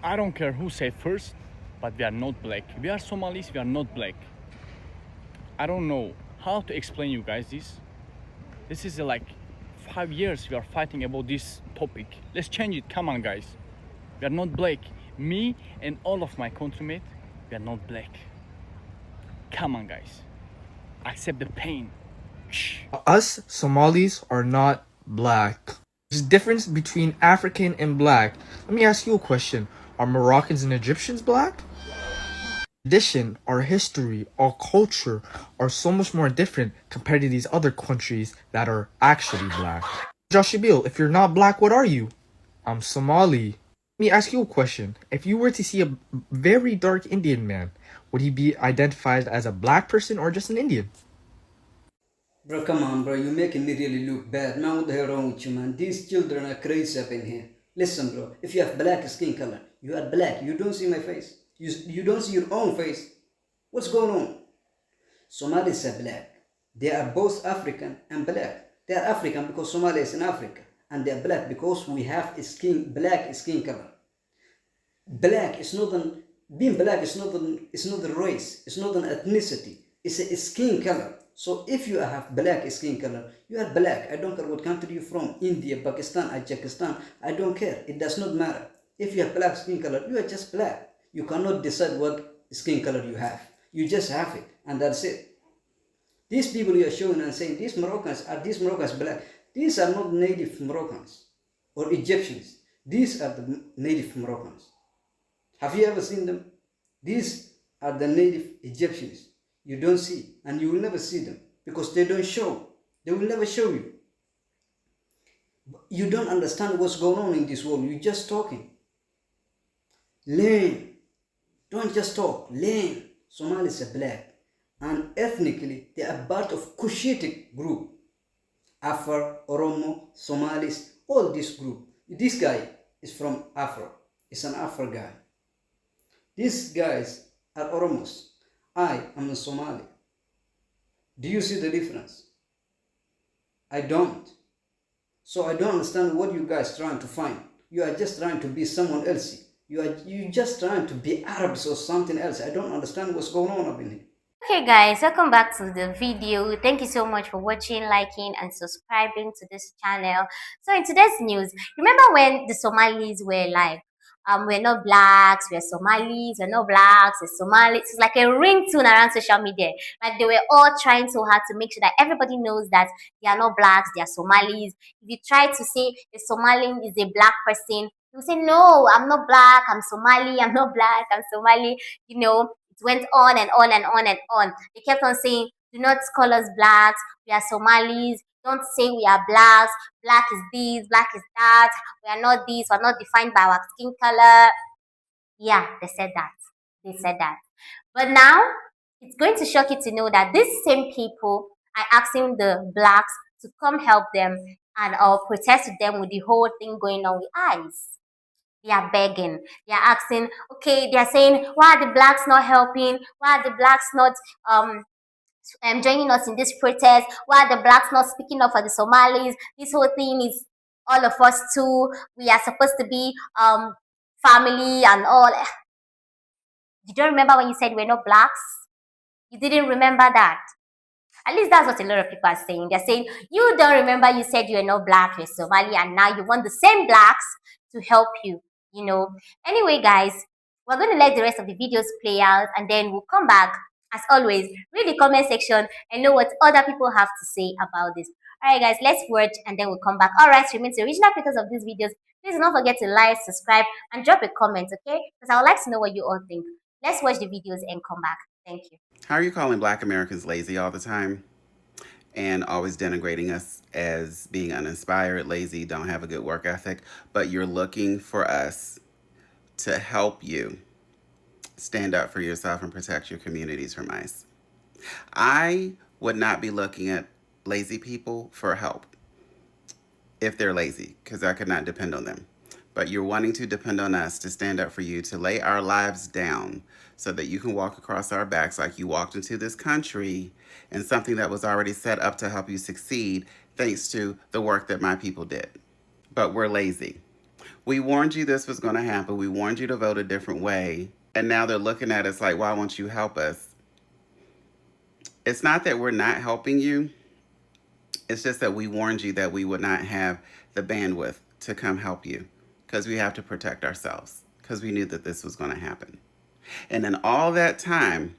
I don't care who said first, but we are not black. We are Somalis, we are not black. I don't know how to explain you guys this. This is like 5 years we are fighting about this topic. Let's change it, come on guys. We are not black. Me and all of my countrymen, we are not black. Come on guys. Accept the pain. Us Somalis are not black. There's a difference between African and black. Let me ask you a question. Are Moroccans and Egyptians black? Tradition, our history, our culture are so much more different compared to these other countries that are actually black. Joshibil, if you're not black, what are you? I'm Somali. Let me ask you a question. If you were to see a very dark Indian man, would he be identified as a black person or just an Indian? Bro, come on, bro. You're making me really look bad. Man, what the hell wrong with you, man? These children are crazy up in here. Listen, bro. If you have black skin color, you are black. You don't see my face. You don't see your own face. What's going on? Somalis are black. They are both African and black. They are African because Somalia is in Africa. And they are black because we have black skin color. Black is not an... Being black is not a race. It's not an ethnicity. It's a skin color. So if you have black skin color, you are black. I don't care what country you're from, India, Pakistan, Tajikistan, I don't care. It does not matter. If you have black skin color, you are just black. You cannot decide what skin color you have. You just have it, and that's it. These people you are showing and saying, these Moroccans black? These are not native Moroccans or Egyptians. These are the native Moroccans. Have you ever seen them? These are the native Egyptians. You don't see, and you will never see them because they don't show. They will never show you. You don't understand what's going on in this world. You're just talking. Learn. Don't just talk. Learn. Somalis are black, and ethnically they are part of Cushitic group. Afar, Oromo, Somalis, all this group. This guy is from Afro. It's an Afro guy. These guys are Oromos. I am a Somali. Do you see the difference? I don't. So I don't understand what you guys trying to find. You are just trying to be someone else. You just trying to be Arabs or something else. I don't understand what's going on up in here. Okay guys, welcome back to the video. Thank you so much for watching, liking and subscribing to this channel. So in today's news, remember when the Somalis were like, we're not blacks, we're Somalis, we're not blacks, we're Somalis. It's like a ringtone around social media. Like they were all trying so hard to make sure that everybody knows that they are not blacks, they are Somalis. If you try to say a Somalian is a black person, you say, no, I'm not black, I'm Somali, I'm not black, I'm Somali. You know, it went on and on and on and on. They kept on saying, do not call us blacks, we are Somalis. Don't say we are blacks, black is this, black is that, we are not this, we are not defined by our skin color. Yeah, they said that. They said that. But now, it's going to shock you to know that these same people are asking the blacks to come help them and protest with them with the whole thing going on with ICE. They are begging. They are asking, okay, they are saying, why are the blacks not helping? Why are the blacks not joining us in this protest? Why are the blacks not speaking up for the Somalis? This whole thing is all of us too. We are supposed to be family and all. You don't remember when you said we're not blacks? You didn't remember that. At least that's what a lot of people are saying. They're saying, you don't remember you said you're not black, you're Somali, and now you want the same blacks to help you, you know. Anyway, guys, we're going to let the rest of the videos play out, and then we'll come back. As always, read the comment section and know what other people have to say about this. Alright guys, let's watch and then we'll come back. Alright, remain the original creators of these videos. Please do not forget to like, subscribe, and drop a comment, okay? Because I would like to know what you all think. Let's watch the videos and come back. Thank you. How are you calling Black Americans lazy all the time and always denigrating us as being uninspired, lazy, don't have a good work ethic, but you're looking for us to help you stand up for yourself and protect your communities from ICE? I would not be looking at lazy people for help if they're lazy, because I could not depend on them. But you're wanting to depend on us to stand up for you, to lay our lives down so that you can walk across our backs like you walked into this country and something that was already set up to help you succeed thanks to the work that my people did. But we're lazy. We warned you this was going to happen. We warned you to vote a different way. And now they're looking at us like, why won't you help us? It's not that we're not helping you. It's just that we warned you that we would not have the bandwidth to come help you because we have to protect ourselves because we knew that this was going to happen. And in all that time,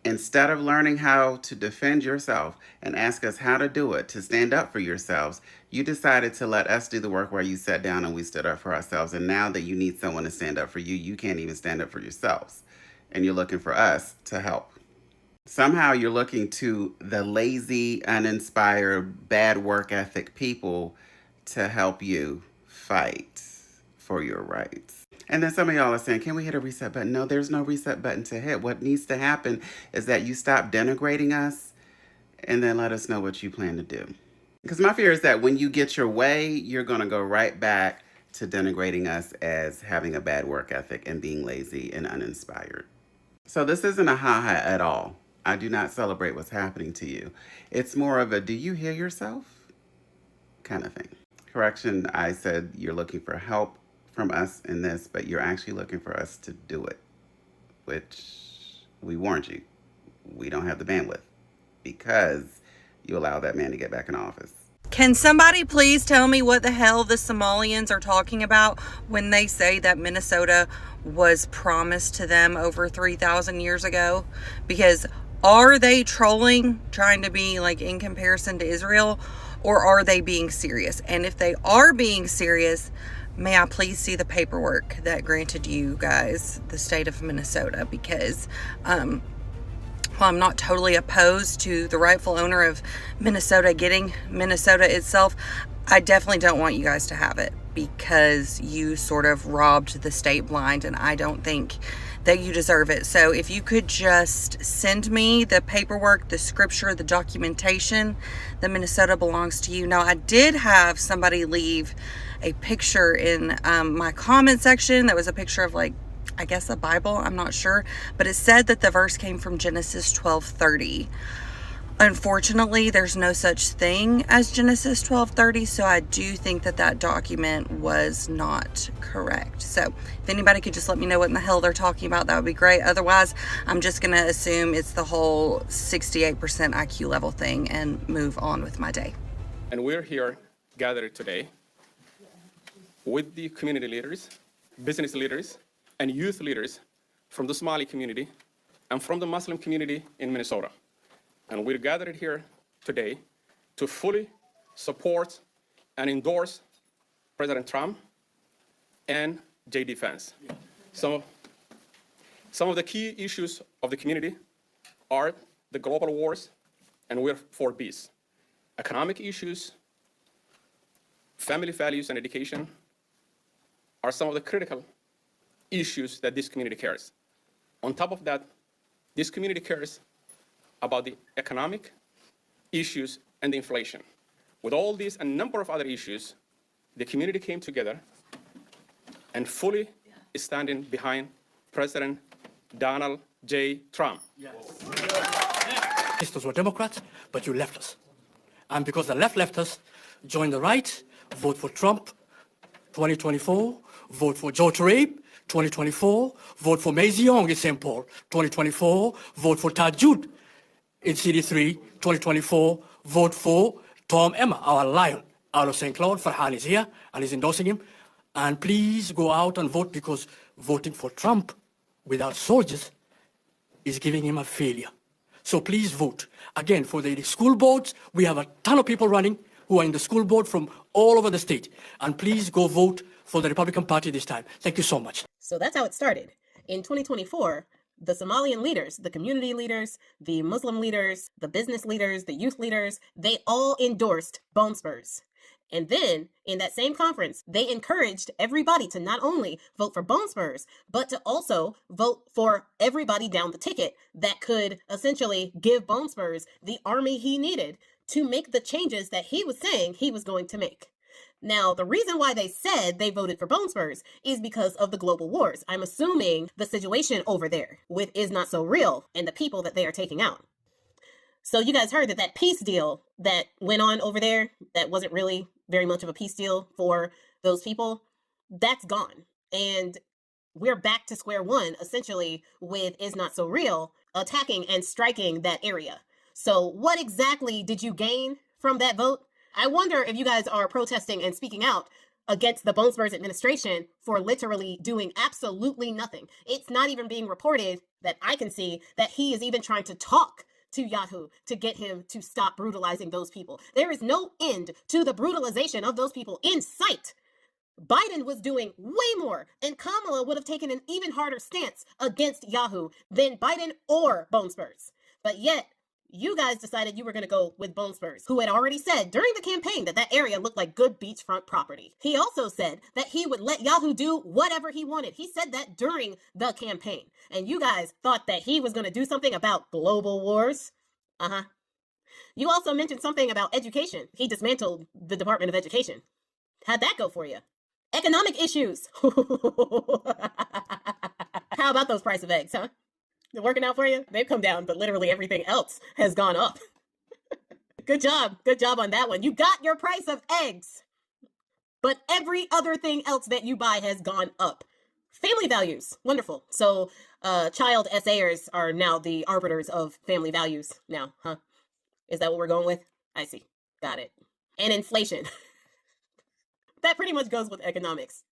instead of learning how to defend yourself and ask us how to do it, to stand up for yourselves, you decided to let us do the work where you sat down and we stood up for ourselves. And now that you need someone to stand up for you, you can't even stand up for yourselves. And you're looking for us to help. Somehow you're looking to the lazy, uninspired, bad work ethic people to help you fight for your rights. And then some of y'all are saying, can we hit a reset button? No, there's no reset button to hit. What needs to happen is that you stop denigrating us and then let us know what you plan to do. Because my fear is that when you get your way, you're going to go right back to denigrating us as having a bad work ethic and being lazy and uninspired. So this isn't a ha-ha at all. I do not celebrate what's happening to you. It's more of a, do you hear yourself? Kind of thing. Correction, I said you're looking for help from us in this, but you're actually looking for us to do it, which we warned you. We don't have the bandwidth because you allow that man to get back in office. Can somebody please tell me what the hell the Somalians are talking about when they say that Minnesota was promised to them over 3,000 years ago? Because are they trolling, trying to be like in comparison to Israel, or are they being serious? And if they are being serious, may I please see the paperwork that granted you guys the state of Minnesota? Because while I'm not totally opposed to the rightful owner of Minnesota getting Minnesota itself, I definitely don't want you guys to have it because you sort of robbed the state blind, and I don't think that you deserve it. So if you could just send me the paperwork, the scripture, the documentation that Minnesota belongs to you. Now, I did have somebody leave a picture in my comment section that was a picture of, like, I guess a Bible, I'm not sure, but it said that the verse came from Genesis 12:30. Unfortunately, there's no such thing as Genesis 12:30, so I do think that that document was not correct. So if anybody could just let me know what in the hell they're talking about, that would be great. Otherwise, I'm just going to assume it's the whole 68% IQ level thing and move on with my day. And we're here gathered today with the community leaders, business leaders, and youth leaders from the Somali community and from the Muslim community in Minnesota. And we're gathered here today to fully support and endorse President Trump and JD Vance. Some of the key issues of the community are the global wars, and we're for peace. Economic issues, family values, and education are some of the critical issues that this community cares. On top of that, this community cares about the economic issues and the inflation. With all these and a number of other issues, the community came together and fully is standing behind President Donald J. Trump. Sisters were Democrats, but you left us. And because the left us, join the right, vote for Trump 2024, vote for George Rape 2024, vote for Maisie Young in St. Paul 2024, vote for Tajud in CD3 2024, vote for Tom Emma, our lion, out of St. Cloud. Farhan is here and is endorsing him. And please go out and vote, because voting for Trump without soldiers is giving him a failure. So please vote. Again, for the school boards, we have a ton of people running who are in the school board from all over the state. And please go vote for the Republican Party this time. Thank you so much. So that's how it started. In 2024, the Somalian leaders, the community leaders, the Muslim leaders, the business leaders, the youth leaders, they all endorsed bone spurs. And then in that same conference, they encouraged everybody to not only vote for bone spurs, but to also vote for everybody down the ticket that could essentially give bone spurs the army he needed to make the changes that he was saying he was going to make. Now, the reason why they said they voted for bone spurs is because of the global wars. I'm assuming the situation over there with Is Not So Real and the people that they are taking out. So you guys heard that peace deal that went on over there, that wasn't really very much of a peace deal for those people. that's gone. And we're back to square one, essentially, with Is Not So Real attacking and striking that area. So, what exactly did you gain from that vote? I wonder if you guys are protesting and speaking out against the Bone Spurs administration for literally doing absolutely nothing. It's not even being reported that I can see that he is even trying to talk to Yahoo to get him to stop brutalizing those people. There is no end to the brutalization of those people in sight. Biden was doing way more, and Kamala would have taken an even harder stance against Yahoo than Biden or Bone Spurs. But yet, you guys decided you were going to go with Bone Spurs, who had already said during the campaign that that area looked like good beachfront property. He also said that he would let Yahoo do whatever he wanted. He said that during the campaign. And you guys thought that he was going to do something about global wars. Uh-huh. You also mentioned something about education. He dismantled the Department of Education. How'd that go for you? Economic issues. How about those price of eggs, huh? They're working out for you? They've come down, but literally everything else has gone up. Good job. Good job on that one. You got your price of eggs, but every other thing else that you buy has gone up. Family values. Wonderful. So child essayers are now the arbiters of family values now, huh? Is that what we're going with? I see. Got it. And inflation. That pretty much goes with economics.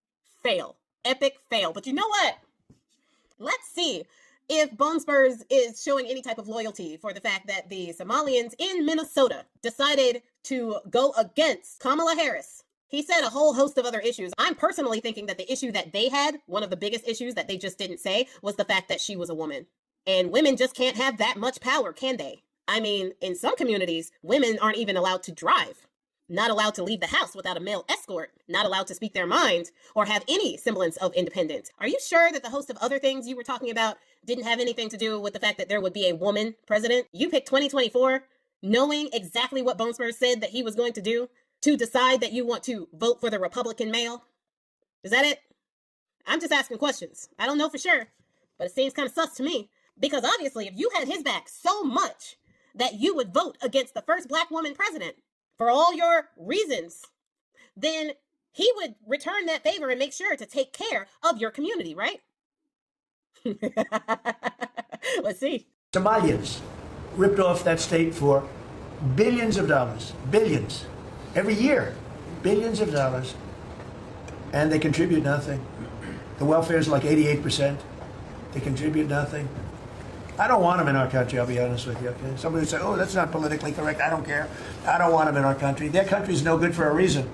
Fail. Epic fail. But you know what? Let's see if Bone Spurs is showing any type of loyalty for the fact that the Somalians in Minnesota decided to go against Kamala Harris. He said a whole host of other issues. I'm personally thinking that the issue that they had, one of the biggest issues that they just didn't say, was the fact that she was a woman. And women just can't have that much power, can they? I mean, in some communities, women aren't even allowed to drive. Not allowed to leave the house without a male escort, not allowed to speak their mind or have any semblance of independence. Are you sure that the host of other things you were talking about didn't have anything to do with the fact that there would be a woman president? You picked 2024 knowing exactly what Bone Spurs said that he was going to do to decide that you want to vote for the Republican male? Is that it? I'm just asking questions. I don't know for sure, but it seems kind of sus to me. Because obviously, if you had his back so much that you would vote against the first black woman president, for all your reasons, then he would return that favor and make sure to take care of your community, right? Let's see. Somalians ripped off that state for billions of dollars, billions, every year, billions of dollars, and they contribute nothing. The welfare is like 88%. They contribute nothing. I don't want them in our country, I'll be honest with you. Okay? Somebody would say, oh, that's not politically correct. I don't care. I don't want them in our country. Their country's no good for a reason.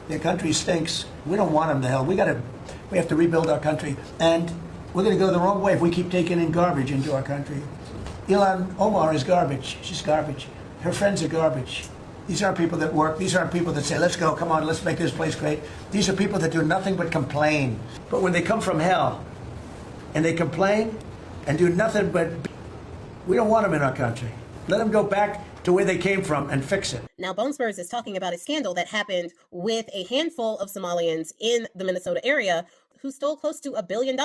Their country stinks. We don't want them to hell. We have to rebuild our country. And we're going to go the wrong way if we keep taking in garbage into our country. Ilhan Omar is garbage. She's garbage. Her friends are garbage. These aren't people that work. These aren't people that say, let's go, come on, let's make this place great. These are people that do nothing but complain. But when they come from hell and they complain and do nothing but... We don't want them in our country. Let them go back to where they came from and fix it. Now, Bone Spurs is talking about a scandal that happened with a handful of Somalians in the Minnesota area who stole close to $1 billion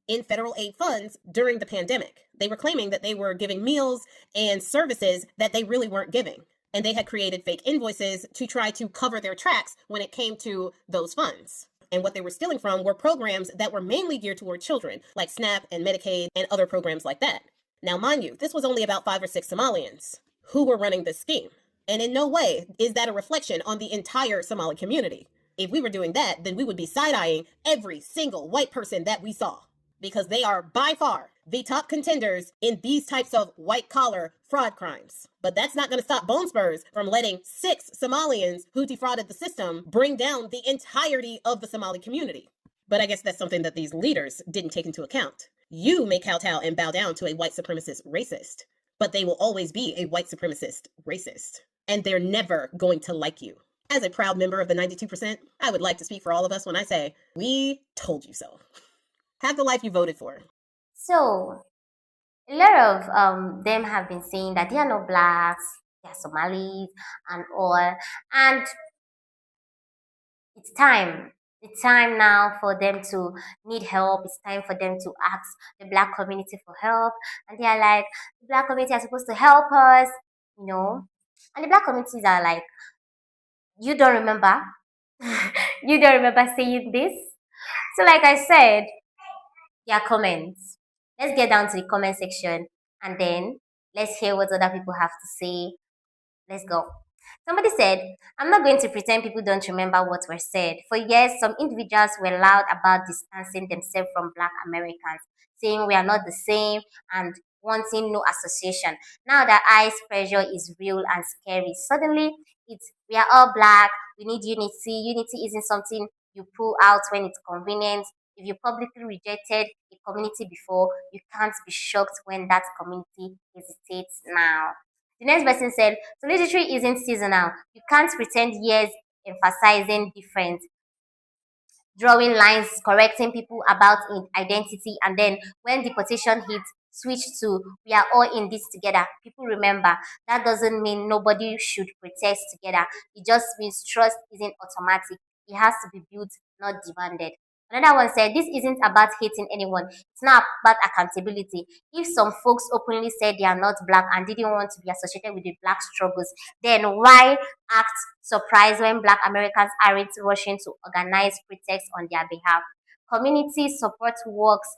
in federal aid funds during the pandemic. They were claiming that they were giving meals and services that they really weren't giving. And they had created fake invoices to try to cover their tracks when it came to those funds. And what they were stealing from were programs that were mainly geared toward children, like SNAP and Medicaid and other programs like that. Now, mind you, this was only about 5 or 6 Somalians who were running this scheme. And in no way is that a reflection on the entire Somali community. If we were doing that, then we would be side-eyeing every single white person that we saw, because they are by far the top contenders in these types of white-collar fraud crimes. But that's not going to stop Bone Spurs from letting 6 Somalians who defrauded the system bring down the entirety of the Somali community. But I guess that's something that these leaders didn't take into account. You may kowtow and bow down to a white supremacist racist, but they will always be a white supremacist racist, and they're never going to like you. As a proud member of the 92%, I would like to speak for all of us when I say, we told you so. Have the life you voted for. So, a lot of them have been saying that they are not blacks, they are Somalis and all, and it's time. It's time now for them to need help. It's time for them to ask the black community for help. And they are like, the black community are supposed to help us, you know. And the black communities are like, you don't remember? You don't remember saying this? So like I said, their comments. Let's get down to the comment section and then let's hear what other people have to say. Let's go. Somebody said, I'm not going to pretend people don't remember what was said. For years, some individuals were loud about distancing themselves from Black Americans, saying we are not the same and wanting no association. Now that ICE pressure is real and scary. Suddenly, it's we are all Black, we need unity. Unity isn't something you pull out when it's convenient. If you publicly rejected a community before, you can't be shocked when that community hesitates now. The next person said, solidarity isn't seasonal. You can't pretend years emphasizing difference, drawing lines, correcting people about identity, and then when deportation hits, switch to we are all in this together. People remember that doesn't mean nobody should protest together. It just means trust isn't automatic. It has to be built, not demanded. Another one said, this isn't about hating anyone. It's not about accountability. If some folks openly said they are not Black and didn't want to be associated with the Black struggles, then why act surprised when Black Americans aren't rushing to organize pretext on their behalf? Community support works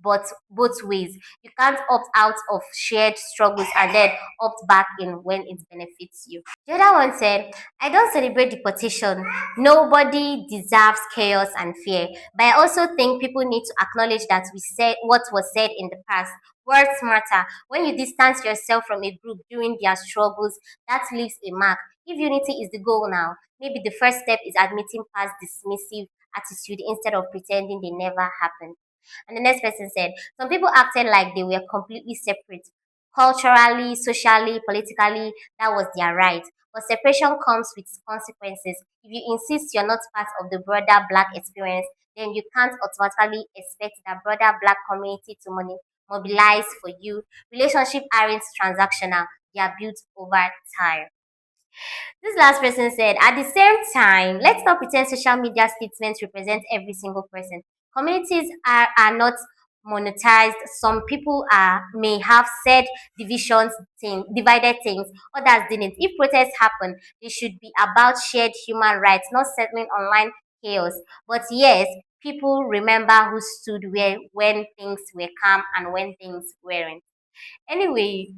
but both ways. You can't opt out of shared struggles and then opt back in when it benefits you. The other one said, I don't celebrate deportation. Nobody deserves chaos and fear. But I also think people need to acknowledge that we said what was said in the past. Words matter. When you distance yourself from a group during their struggles, that leaves a mark. If unity is the goal now, maybe the first step is admitting past dismissive attitude instead of pretending they never happened. And the next person said, some people acted like they were completely separate. Culturally, socially, politically, that was their right. But separation comes with consequences. If you insist you're not part of the broader Black experience, then you can't automatically expect the broader Black community to mobilize for you. Relationships aren't transactional, they are built over time. This last person said, at the same time, let's not pretend social media statements represent every single person. Communities are not monetized. Some people may have said divided things, others didn't. If protests happen, they should be about shared human rights, not settling online chaos. But yes, people remember who stood where when things were calm and when things weren't. Anyway,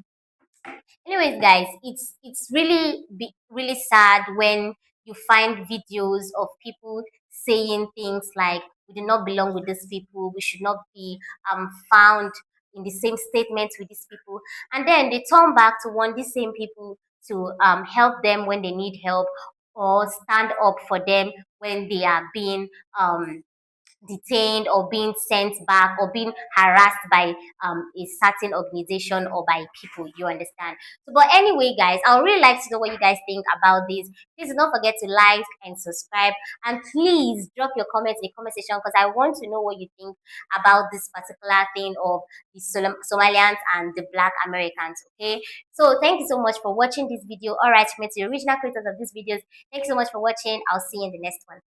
Anyways, guys, it's really sad when you find videos of people saying things like we do not belong with these people, we should not be found in the same statement with these people, and then they turn back to want these same people to help them when they need help or stand up for them when they are being detained or being sent back or being harassed by a certain organization or by people, you understand. So but anyway, guys, I would really like to know what you guys think about this. Please do not forget to like and subscribe, and please drop your comments in the comment section because I want to know what you think about this particular thing of the Somalians and the Black Americans. Okay, so thank you so much for watching this video. All right, to the original creators of these videos, thanks so much for watching. I'll see you in the next one.